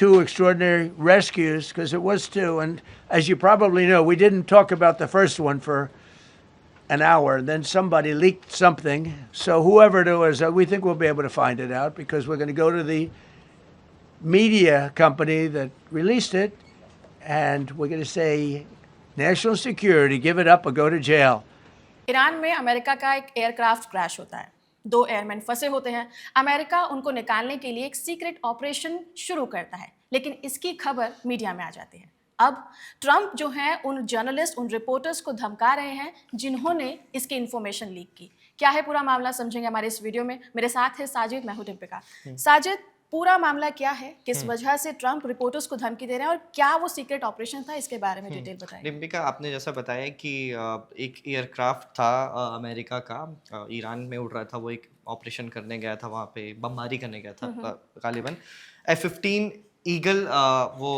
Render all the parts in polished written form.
two extraordinary rescues, because it was two. And as you probably know, we didn't talk about the first one for an hour, and then somebody leaked something. So whoever it was, we think we'll be able to find it out, because we're going to go to the media company that released it, and we're going to say, national security, give it up or go to jail. Iran में America का एक aircraft crash होता है, 2 airman फंसे होते हैं। America उनको निकालने के लिए एक सीक्रेट ऑपरेशन शुरू करता है, लेकिन इसकी खबर मीडिया में आ जाती है। अब ट्रंप जो हैं उन जर्नलिस्ट, उन रिपोर्टर्स को धमका रहे हैं जिन्होंने इसकी इन्फॉर्मेशन लीक की। क्या है पूरा मामला, समझेंगे हमारे इस वीडियो में। मेरे साथ है साजिद, मैं हूं डिम्पिका। साजिद, पूरा मामला क्या है, किस वजह से ट्रंप रिपोर्टर्स को धमकी दे रहे हैं और क्या वो सीक्रेट ऑपरेशन था, इसके बारे में डिटेल बताएं। डिम्पिका, आपने जैसा बताया कि एक एयरक्राफ्ट था अमेरिका का, ईरान में उड़ रहा था। वो एक ऑपरेशन करने गया था, वहाँ पे बमबारी करने गया था गालिबन। F-15 ईगल वो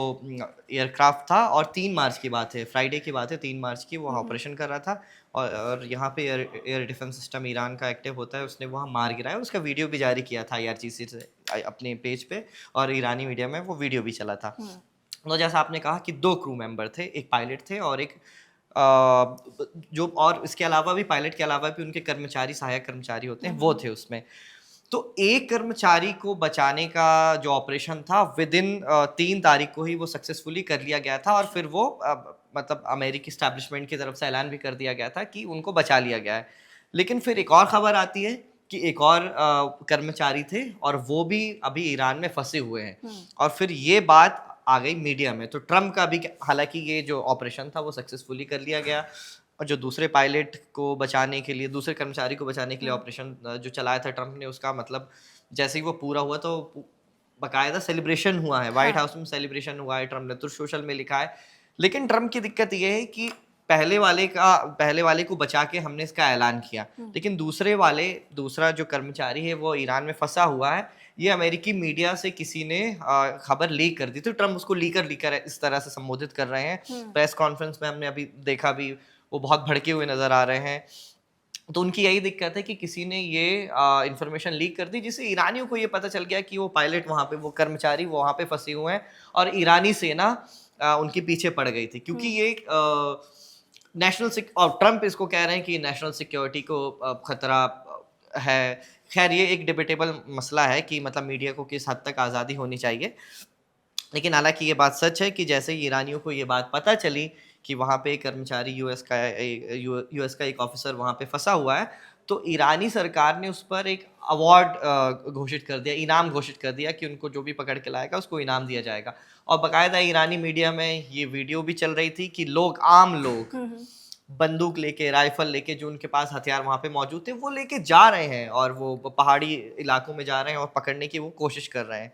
एयरक्राफ्ट था, और 3 मार्च की बात है, फ्राइडे की बात है, 3 मार्च की। वो ऑपरेशन कर रहा था, और यहाँ पे एयर डिफेंस सिस्टम ईरान का एक्टिव होता है। उसने वहाँ मार गिराया, उसका वीडियो भी जारी किया था IRGC से अपने पेज पे, और ईरानी मीडिया में वो वीडियो भी चला था। तो जैसा आपने कहा कि 2 क्रू मेंबर थे, एक पायलट थे और एक जो, और इसके अलावा भी, पायलट के अलावा भी उनके कर्मचारी, सहायक कर्मचारी होते हैं, वो थे उसमें। तो एक कर्मचारी को बचाने का जो ऑपरेशन था, विद इन 3 तारीख को ही वो सक्सेसफुली कर लिया गया था, और फिर वो मतलब अमेरिकी स्टैब्लिशमेंट की तरफ से ऐलान भी कर दिया गया था कि उनको बचा लिया गया है। लेकिन फिर एक और खबर आती है कि एक और कर्मचारी थे, और वो भी अभी ईरान में फंसे हुए हैं। और फिर ये बात आ गई मीडिया में। तो ट्रम्प का भी, हालांकि ये जो ऑपरेशन था वो सक्सेसफुली कर लिया गया, और जो दूसरे पायलट को बचाने के लिए, दूसरे कर्मचारी को बचाने के लिए ऑपरेशन जो चलाया था ट्रंप ने, उसका मतलब जैसे ही वो पूरा हुआ तो बाकायदा सेलिब्रेशन हुआ है, व्हाइट हाउस में सेलिब्रेशन हुआ है, ट्रंप ने तो सोशल में लिखा है। लेकिन ट्रंप की दिक्कत ये है कि पहले वाले को बचा के हमने इसका ऐलान किया, लेकिन दूसरा जो कर्मचारी है वो ईरान में फंसा हुआ है। ये अमेरिकी मीडिया से किसी ने खबर लीक कर दी थी। ट्रंप उसको लीकर इस तरह से संबोधित कर रहे हैं। प्रेस कॉन्फ्रेंस में हमने अभी देखा भी, वो बहुत भड़के हुए नजर आ रहे हैं। तो उनकी यही दिक्कत है कि किसी ने ये इंफॉर्मेशन लीक कर दी, जिससे ईरानियों को ये पता चल गया कि वो पायलट वहाँ पे, वो कर्मचारी वो वहाँ पे फंसे हुए हैं, और ईरानी सेना उनके पीछे पड़ गई थी, क्योंकि ये और ट्रंप इसको कह रहे हैं कि नेशनल सिक्योरिटी को खतरा है। खैर, ये एक डिबेटेबल मसला है कि मतलब मीडिया को किस हद तक आज़ादी होनी चाहिए। लेकिन हालांकि ये बात सच है कि जैसे ही ईरानियों को ये बात पता चली कि वहाँ पे एक कर्मचारी यूएस का एक ऑफिसर वहाँ पे फंसा हुआ है, तो ईरानी सरकार ने उस पर एक अवार्ड घोषित कर दिया, इनाम घोषित कर दिया कि उनको जो भी पकड़ के लाएगा उसको इनाम दिया जाएगा। और बाकायदा ईरानी मीडिया में ये वीडियो भी चल रही थी कि आम लोग बंदूक लेके, राइफल लेके, जो उनके पास हथियार वहाँ पे मौजूद थे, वो लेके जा रहे हैं, और वो पहाड़ी इलाकों में जा रहे हैं और पकड़ने की वो कोशिश कर रहे हैं।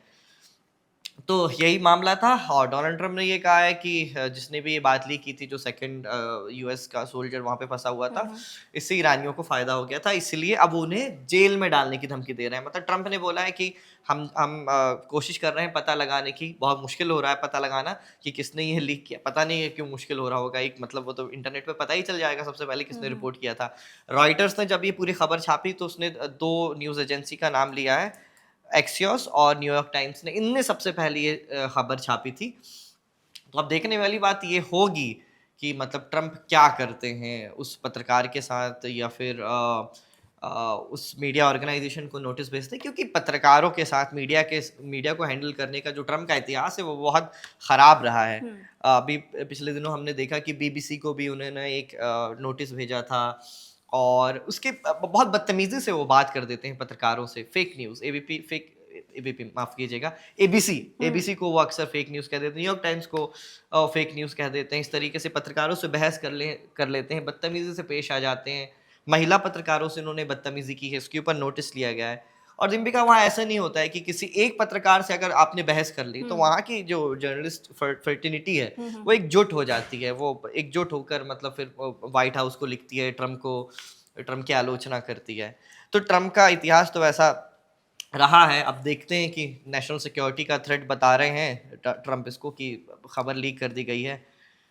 तो यही मामला था, और डोनाल्ड ट्रंप ने ये कहा है कि जिसने भी ये बात ली की थी, जो सेकंड यूएस का सोल्जर वहाँ पे फंसा हुआ था, इससे ईरानियों को फायदा हो गया था, इसलिए अब उन्हें जेल में डालने की धमकी दे रहे हैं। मतलब ट्रंप ने बोला है कि हम कोशिश कर रहे हैं पता लगाने की, बहुत मुश्किल हो रहा है पता लगाना कि किसने ये लीक किया। पता नहीं है क्यों मुश्किल हो रहा होगा, एक मतलब वो तो इंटरनेट पे पता ही चल जाएगा सबसे पहले किसने रिपोर्ट किया था। रॉयटर्स ने जब ये पूरी खबर छापी तो उसने 2 न्यूज़ एजेंसी का नाम लिया है, एक्सियोस और न्यूयॉर्क टाइम्स ने, इनने सबसे पहले ये खबर छापी थी। तो अब देखने वाली बात ये होगी कि मतलब ट्रंप क्या करते हैं उस पत्रकार के साथ, या फिर उस मीडिया ऑर्गेनाइजेशन को नोटिस भेजते हैं, क्योंकि पत्रकारों के साथ मीडिया को हैंडल करने का जो ट्रंप का इतिहास है वो बहुत ख़राब रहा है। अभी पिछले दिनों हमने देखा कि BBC को भी उन्होंने एक नोटिस भेजा था, और उसके बहुत बदतमीजी से वो बात कर देते हैं पत्रकारों से। फेक न्यूज़, एबीपी माफ कीजिएगा, एबीसी को वो अक्सर फेक न्यूज़ कह देते हैं, न्यूयॉर्क टाइम्स को फेक न्यूज़ कह देते हैं। इस तरीके से पत्रकारों से बहस कर लेते हैं, बदतमीजी से पेश आ जाते हैं। महिला पत्रकारों से उन्होंने बदतमीजी की है, इसके ऊपर नोटिस लिया गया है। और दीपिका, वहाँ ऐसा नहीं होता है कि किसी एक पत्रकार से अगर आपने बहस कर ली तो वहाँ की जो जर्नलिस्ट फर्टिनिटी है वो एकजुट हो जाती है, वो एकजुट होकर मतलब फिर व्हाइट हाउस को लिखती है, ट्रंप की आलोचना करती है। तो ट्रंप का इतिहास तो वैसा रहा है। अब देखते हैं कि नेशनल सिक्योरिटी का थ्रेट बता रहे हैं ट्रंप इसको कि खबर लीक कर दी गई है।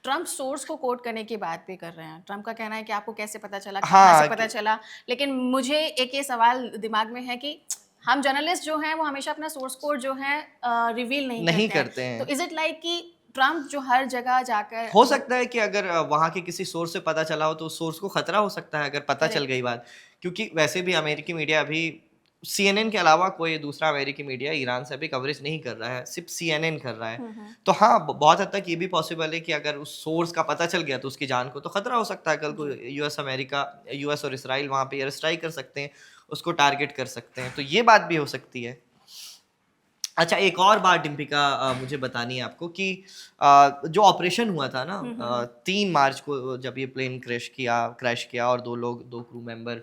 ट्रंप सोर्स को कोट करने की बात भी कर रहे हैं। ट्रंप का कहना है कि आपको कैसे पता चला, कहाँ हाँ से पता चला। लेकिन मुझे एक ये सवाल दिमाग में है कि हम जर्नलिस्ट जो हैं वो हमेशा अपना सोर्स कोड जो है रिवील नहीं नहीं करते करते हैं। तो इज इट लाइक कि ट्रम्प जो हर जगह जाकर हो सकता है कि अगर वहाँ के किसी सोर्स से पता चला हो तो उस सोर्स को खतरा हो सकता है अगर पता चल करेक्ट गई बात, क्योंकि वैसे भी अमेरिकी मीडिया अभी CNN के अलावा कोई दूसरा अमेरिकी मीडिया ईरान से अभी कवरेज नहीं कर रहा है, सिर्फ CNN कर रहा है। तो हाँ, बहुत हद तक ये भी पॉसिबल है कि अगर उस सोर्स का पता चल गया तो उसकी जान को तो खतरा हो सकता है, कल को यूएस और इसराइल वहाँ पे एयर स्ट्राइक कर सकते हैं, उसको टारगेट कर सकते हैं, तो ये बात भी हो सकती है। अच्छा, एक और बात डिम्पिका मुझे बतानी है आपको कि जो ऑपरेशन हुआ था ना 3 मार्च को, जब ये प्लेन क्रैश किया और 2 क्रू मेंबर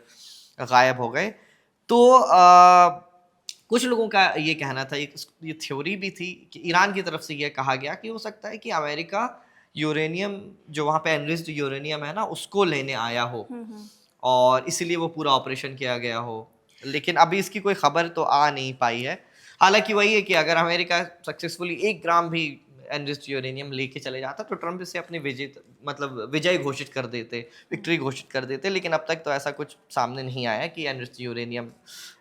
गायब हो गए, तो कुछ लोगों का ये कहना था, ये थ्योरी भी थी कि ईरान की तरफ से ये कहा गया कि हो सकता है कि अमेरिका यूरेनियम, जो वहाँ पे एनरिच्ड यूरेनियम है ना, उसको लेने आया हो और इसीलिए वो पूरा ऑपरेशन किया गया हो, लेकिन अभी इसकी कोई खबर तो आ नहीं पाई है। हालांकि वही है कि अगर अमेरिका सक्सेसफुली 1 ग्राम भी एनरिच्ड यूरेनियम लेके चले जाता तो ट्रम्प इसे अपनी विजय घोषित कर देते, विक्ट्री घोषित कर देते, लेकिन अब तक तो ऐसा कुछ सामने नहीं आया कि एनरिच्ड यूरेनियम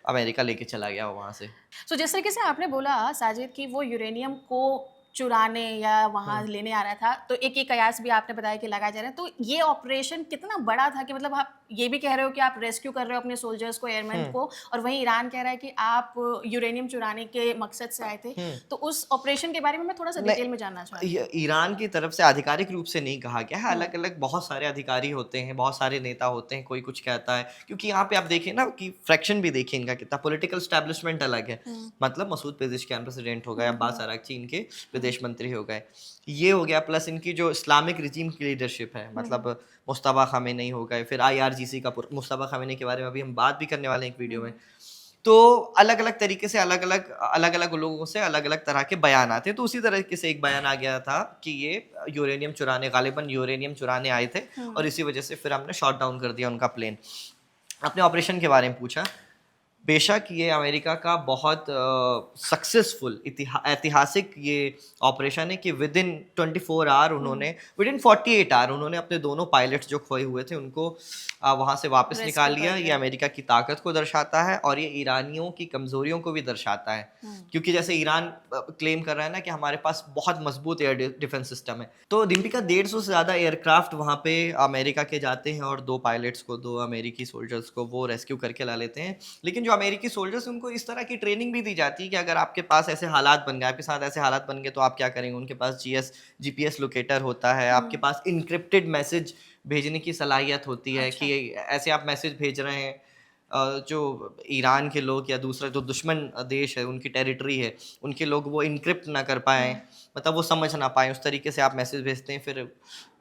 अमेरिका लेके चला गया हो वहाँ से। सो जिस तरीके से आपने बोला साजिद कि वो यूरेनियम को चुराने या वहाँ लेने आ रहा था, तो एक ये कयास भी आपने बताया कि लगाया जा रहा है, तो ये ऑपरेशन कितना बड़ा था कि मतलब आप ये भी कह रहे हो कि आप रेस्क्यू कर रहे हो अपने सोल्जर्स को, एयरमैन को, और वहीं ईरान कह रहा है कि आप यूरेनियम चुराने के मकसद से आए थे, तो उस ऑपरेशन के बारे में मैं थोड़ा सा डिटेल में जानना चाहूँगी। ईरान की तरफ से आधिकारिक रूप से नहीं कहा गया है, अलग अलग बहुत सारे अधिकारी होते हैं, बहुत सारे नेता होते हैं, कोई कुछ कहता है, क्योंकि यहाँ पे आप देखें ना कि फ्रैक्शन भी देखिए इनका कितना, पॉलिटिकल स्टैब्लिशमेंट अलग है, मतलब मसूद पेजिशकियान प्रेसिडेंट हो गए, अब्बास अरागची इनके विदेश मंत्री हो गए, ये हो गया, प्लस इनकी जो इस्लामिक रिजीम की लीडरशिप है, मतलब मुस्तफा खामेनी हो गए, फिर IRGC का मुस्तफा खामेनी के बारे में अभी हम बात भी करने वाले हैं एक वीडियो में। तो अलग अलग तरीके से अलग अलग लोगों से अलग अलग तरह के बयान आते हैं, तो उसी तरीके से एक बयान आ गया था कि ये गालिबन यूरेनियम चुराने आए थे और इसी वजह से फिर हमने शॉट डाउन कर दिया उनका प्लेन। अपने ऑपरेशन के बारे में पूछा, बेशक ये अमेरिका का बहुत सक्सेसफुल ऐतिहासिक ये ऑपरेशन है कि विद इन 48 आवर उन्होंने अपने दोनों पायलट्स जो खोए हुए थे उनको वहाँ से वापस Rescue निकाल कर लिया। ये लिया। अमेरिका की ताकत को दर्शाता है और ये ईरानियों की कमजोरियों को भी दर्शाता है, क्योंकि जैसे ईरान क्लेम कर रहा है ना कि हमारे पास बहुत मजबूत एयर डिफेंस सिस्टम है, तो दीपिका 150 से ज़्यादा एयरक्राफ्ट वहाँ पे अमेरिका के जाते हैं और 2 पायलट्स को, 2 अमेरिकी सोल्जर्स को वो रेस्क्यू करके ला लेते हैं। लेकिन जो अमेरिकी सोल्जर्स, उनको इस तरह की ट्रेनिंग भी दी जाती है कि अगर आपके पास ऐसे हालात बन गए, आपके साथ ऐसे हालात बन गए तो आप क्या करेंगे। उनके पास GPS लोकेटर होता है, आपके पास इनक्रिप्टेड मैसेज भेजने की सलाहियत होती है कि ऐसे आप मैसेज भेज रहे हैं, जो ईरान के लोग या दूसरा जो दुश्मन देश है उनकी टेरिटरी है, उनके लोग वो इनक्रिप्ट ना कर पाएँ, मतलब वो समझ ना पाएँ, उस तरीके से आप मैसेज भेजते हैं। फिर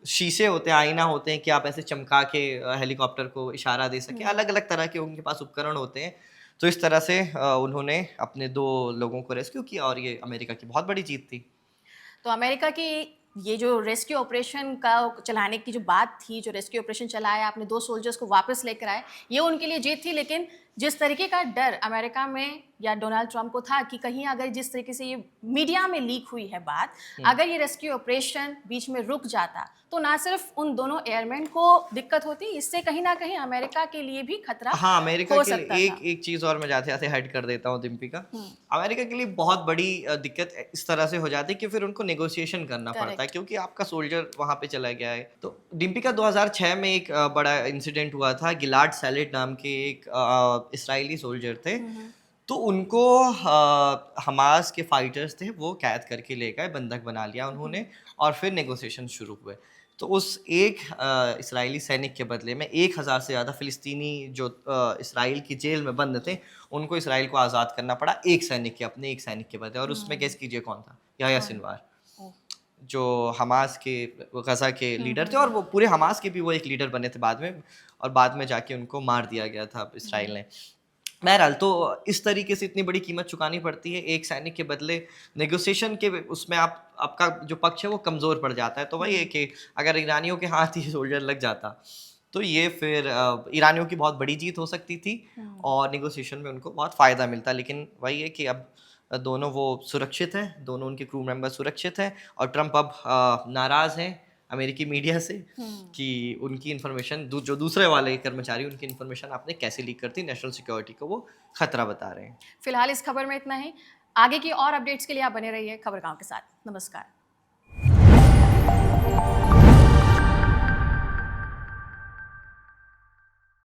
शीशे होते हैं, आईना होते हैं कि आप ऐसे चमका के हेलीकॉप्टर को इशारा दे सकें, अलग अलग तरह के उनके पास उपकरण होते हैं। तो इस तरह से उन्होंने अपने 2 लोगों को रेस्क्यू किया और ये अमेरिका की बहुत बड़ी जीत थी। तो अमेरिका की ये जो रेस्क्यू ऑपरेशन का चलाने की जो बात थी, जो रेस्क्यू ऑपरेशन चलाया, आपने 2 सोल्जर्स को वापस लेकर आए, ये उनके लिए जीत थी। लेकिन जिस तरीके का डर अमेरिका में या डोनाल्ड ट्रंप को था कि कहीं अगर जिस तरीके से ये मीडिया में लीक हुई है बात, अगर ये रेस्क्यू ऑपरेशन बीच में रुक जाता तो ना सिर्फ उन दोनों एयरमैन को दिक्कत होती, इससे कहीं ना कहीं अमेरिका के लिए भी खतरा हाँ, अमेरिका हो के सकता लिए था। एक चीज़ और मैं जाते-जाते ऐड कर देता हूँ दीपिका। अमेरिका के लिए बहुत बड़ी दिक्कत इस तरह से हो जाती है कि फिर उनको नेगोशिएशन करना पड़ता है, Correct. क्योंकि आपका सोल्जर वहाँ पे चला गया है। तो दीपिका 2006 में एक बड़ा इंसिडेंट हुआ था। गिलाड सैलिड नाम के एक इस्राएली सोल्जर थे, तो उनको हमास के फाइटर्स थे वो कैद करके ले गए, बंधक बना लिया उन्होंने और फिर नेगोशिएशन शुरू हुए। तो उस एक इस्राएली सैनिक के बदले में 1000 से ज़्यादा फ़िलिस्तीनी जो इस्राइल की जेल में बंद थे, उनको इस्राइल को आज़ाद करना पड़ा अपने एक सैनिक के बदले। और उसमें गेस कीजिए कौन था? याह्या सिनवार, जो हमास के गज़ा के लीडर थे और वो पूरे हमास के भी वो एक लीडर बने थे बाद में, और बाद में जाके उनको मार दिया गया था इस्राइल ने। बहरहाल, तो इस तरीके से इतनी बड़ी कीमत चुकानी पड़ती है एक सैनिक के बदले। नेगोशिएशन के उसमें आपका जो पक्ष है वो कमज़ोर पड़ जाता है। तो वही है कि अगर ईरानियों के हाथ ही सोल्जर लग जाता तो ये फिर ईरानियों की बहुत बड़ी जीत हो सकती थी और नेगोशिएशन में उनको बहुत फ़ायदा मिलता। लेकिन वही है कि अब दोनों वो सुरक्षित हैं, दोनों उनके क्रू मेंबर सुरक्षित हैं और ट्रंप अब नाराज़ हैं अमेरिकी मीडिया से कि उनकी इन्फॉर्मेशन जो दूसरे वाले कर्मचारी उनकी इन्फॉर्मेशन आपने कैसे लीक कर दी, नेशनल सिक्योरिटी को वो खतरा बता रहे हैं। फिलहाल इस खबर में इतना ही। आगे की और अपडेट्स के लिए आप बने रहिए खबर गांव के साथ। नमस्कार।